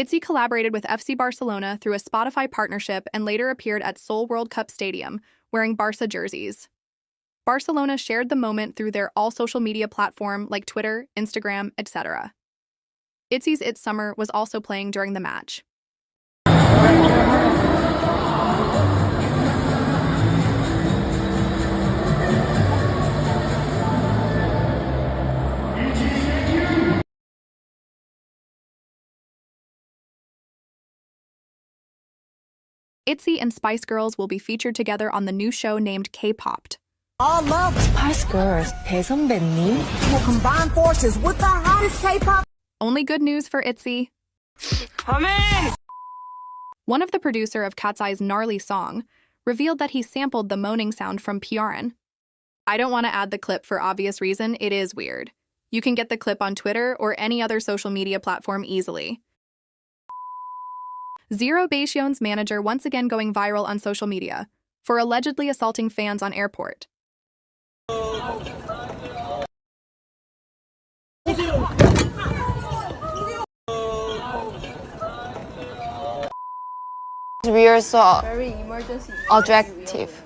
ITZY collaborated with FC Barcelona through a Spotify partnership and later appeared at Seoul World Cup Stadium, wearing Barca jerseys. Barcelona shared the moment through their all social media platform like Twitter, Instagram, etc. ITZY's It's Summer was also playing during the match. ITZY and Spice Girls will be featured together on the new show named K-Popped. All love Spice Girls, 대선배님. will combine forces with the hottest K-pop. Only good news for ITZY. Amen! One of the producer of Katseye's Gnarly song revealed that he sampled the moaning sound from PRN. I don't want to add the clip for obvious reason, it is weird. You can get the clip on Twitter or any other social media platform easily. ZB1's manager once again going viral on social media for allegedly assaulting fans on airport. We are so Very emergency. attractive.